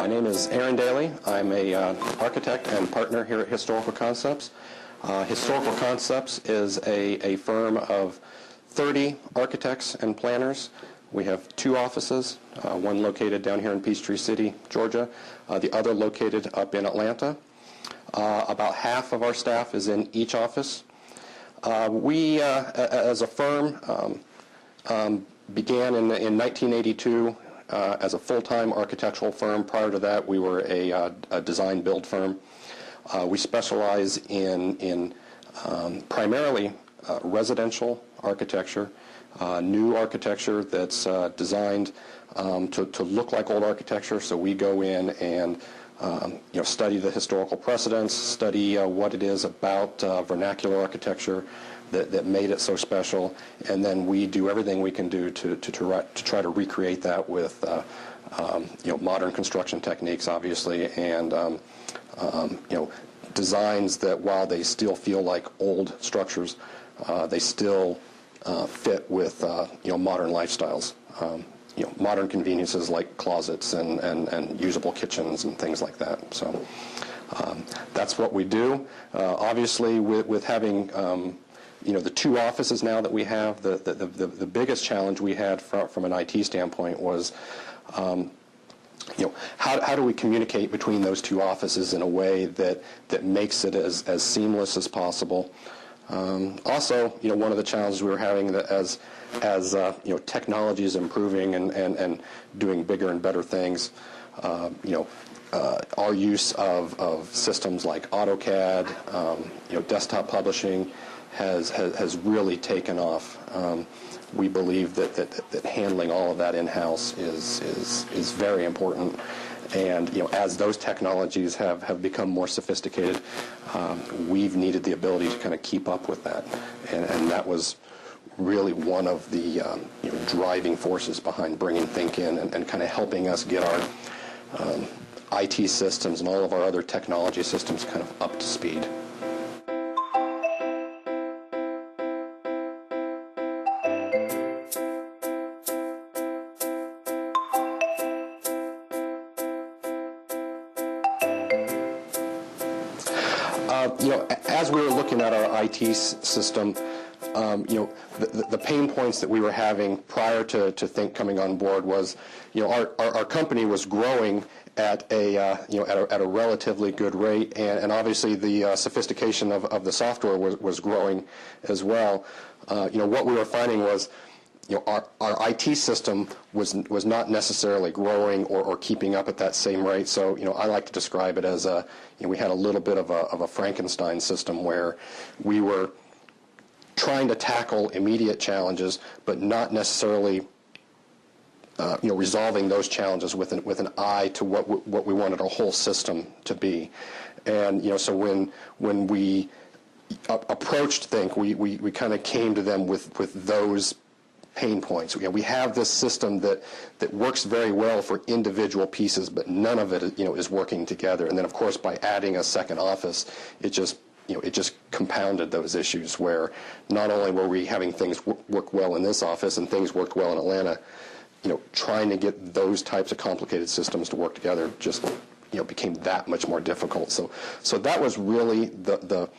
My name is Aaron Daly. I'm a architect and partner here at Historical Concepts. Historical Concepts is a firm of 30 architects and planners. We have 2 offices, one located down here in Peachtree City, Georgia, the other located up in Atlanta. About half of our staff is in each office. We, as a firm, began in 1982 as a full-time architectural firm. Prior to that, we were a design-build firm. We specialize in primarily residential architecture, new architecture that's designed to look like old architecture. So we go in and study the historical precedents, study what it is about vernacular architecture that made it so special, and then we do everything we can do to try to recreate that with modern construction techniques, obviously, and designs that, while they still feel like old structures, they still fit with modern lifestyles. Modern conveniences like closets and usable kitchens and things like that. So that's what we do. Obviously, with having the 2 offices now that we have, the biggest challenge we had from an IT standpoint was how do we communicate between those 2 offices in a way that makes it as seamless as possible. Also, one of the challenges we were having as technology is improving and doing bigger and better things, our use of systems like AutoCAD, desktop publishing has really taken off. We believe that handling all of that in-house is very important. And as those technologies have become more sophisticated, we've needed the ability to kind of keep up with that, and that was really one of the driving forces behind bringing Think in and kind of helping us get our IT systems and all of our other technology systems kind of up to speed. As we were looking at our IT system, the pain points that we were having prior to Think coming on board was, our company was growing at a relatively good rate, and obviously the sophistication of the software was growing as well. What we were finding was, our IT system was not necessarily growing or keeping up at that same rate. So, I like to describe it as we had a little bit of a Frankenstein system where we were trying to tackle immediate challenges, but not necessarily resolving those challenges with an eye to what we wanted our whole system to be. And so when we approached Think, we kind of came to them with those pain points. We have this system that works very well for individual pieces, but none of it is working together. And then, of course, by adding a second office, it just compounded those issues, where not only were we having things work well in this office and things worked well in Atlanta, trying to get those types of complicated systems to work together just became that much more difficult. So that was really the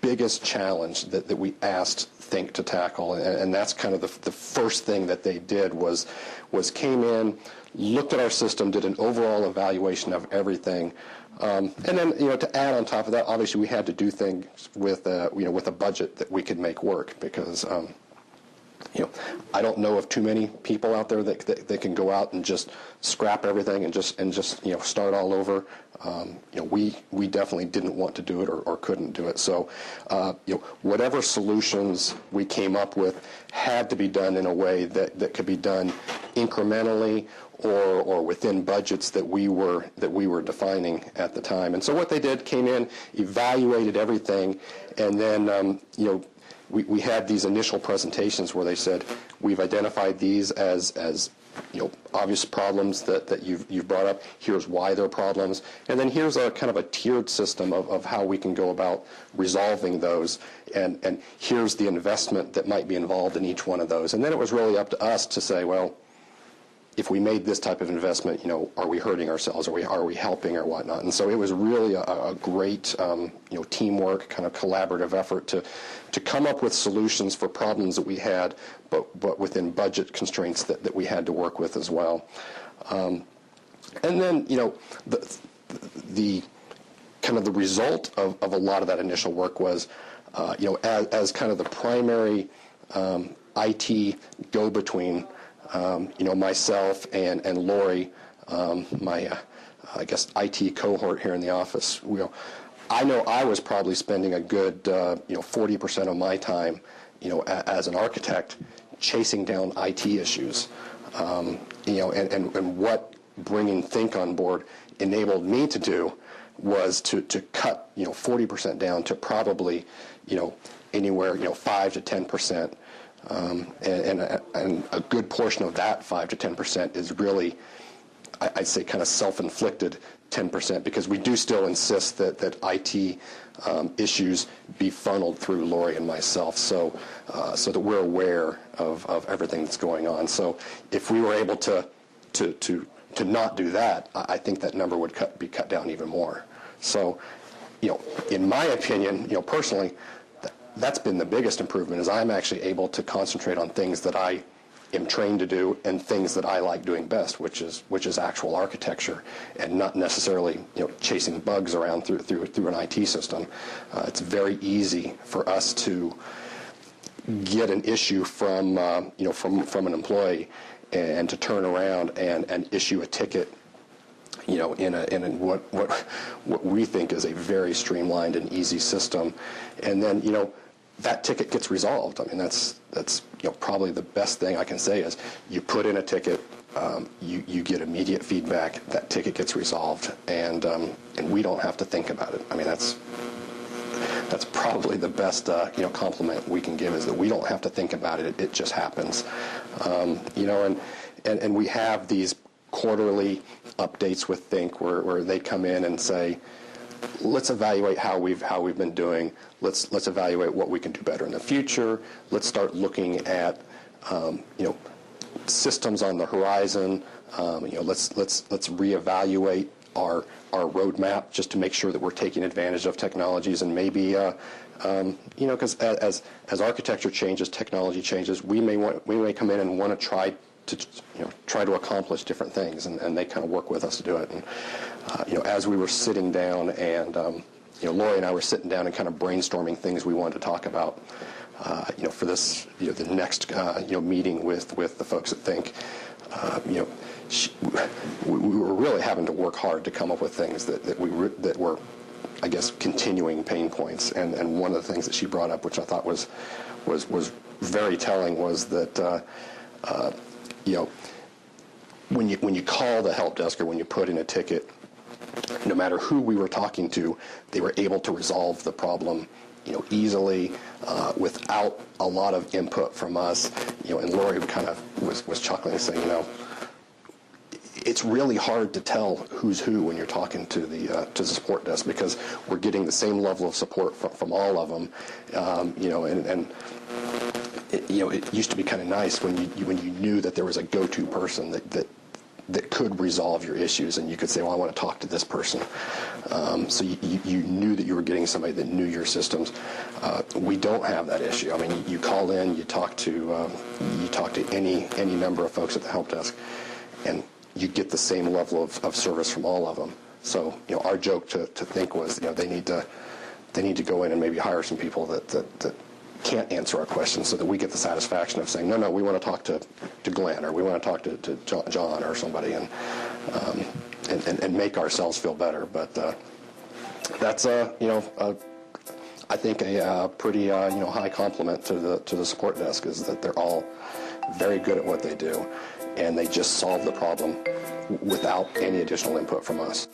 biggest challenge that we asked Think to tackle, and that's kind of the first thing that they did was came in, looked at our system, did an overall evaluation of everything, and then to add on top of that, obviously we had to do things with with a budget that we could make work, because I don't know of too many people out there that can go out and just scrap everything and just start all over. We definitely didn't want to do it or couldn't do it. So whatever solutions we came up with had to be done in a way that could be done incrementally or within budgets that we were defining at the time. And so what they did, came in, evaluated everything, and then we had these initial presentations where they said, we've identified these as obvious problems that you've brought up. Here's why they're problems. And then here's a kind of a tiered system of how we can go about resolving those. And here's the investment that might be involved in each one of those. And then it was really up to us to say, well, if we made this type of investment, are we hurting ourselves? Are we helping or whatnot? And so it was really a great, teamwork, kind of collaborative effort to come up with solutions for problems that we had, but within budget constraints that we had to work with as well. And then, the kind of the result of a lot of that initial work was, as kind of the primary IT go-between, myself and Lori, my, I guess, IT cohort here in the office. I know I was probably spending a good, 40% of my time, as an architect, chasing down IT issues. And what bringing Think on board enabled me to do was to cut, 40% down to probably, anywhere, 5 to 10%. And a good portion of that 5 to 10% is really, I'd say, kind of self-inflicted 10%, because we do still insist that IT issues be funneled through Lori and myself, so that we're aware of everything that's going on. So if we were able to not do that, I think that number would be cut down even more. So, in my opinion, personally, that's been the biggest improvement, is I'm actually able to concentrate on things that I am trained to do and things that I like doing best, which is actual architecture, and not necessarily chasing bugs around through an IT system. It's very easy for us to get an issue from an employee and to turn around and issue a ticket in what we think is a very streamlined and easy system, and then that ticket gets resolved. I mean, that's probably the best thing I can say is you put in a ticket, you get immediate feedback, that ticket gets resolved, and we don't have to think about it. I mean, that's probably the best compliment we can give, is that we don't have to think about it. It just happens. And we have these quarterly updates with Think where they come in and say, let's evaluate how we've been doing. Let's evaluate what we can do better in the future. Let's start looking at systems on the horizon. Let's reevaluate our roadmap just to make sure that we're taking advantage of technologies, and maybe because as architecture changes, technology changes, we may come in and want to try to accomplish different things, and they kind of work with us to do it. And as we were sitting down, and Lori and I were sitting down and kind of brainstorming things we wanted to talk about, for this, the next meeting with the folks at Think, we were really having to work hard to come up with things that were, I guess, continuing pain points. And one of the things that she brought up, which I thought was very telling, was that when you call the help desk or when you put in a ticket, no matter who we were talking to, they were able to resolve the problem, easily, without a lot of input from us. And Lori kind of was chuckling, saying, it's really hard to tell who's who when you're talking to the support desk, because we're getting the same level of support from all of them, it used to be kind of nice when you knew that there was a go-to person that could resolve your issues, and you could say, well, I want to talk to this person. So you knew that you were getting somebody that knew your systems. We don't have that issue. I mean, you call in, you talk to any number of folks at the help desk, and you get the same level of service from all of them. So our joke to Think was, they need to go in and maybe hire some people that can't answer our questions, so that we get the satisfaction of saying, no, we want to talk to Glenn, or we want to talk to John or somebody, and make ourselves feel better. But that's I think a pretty high compliment to the support desk, is that they're all very good at what they do, and they just solve the problem without any additional input from us.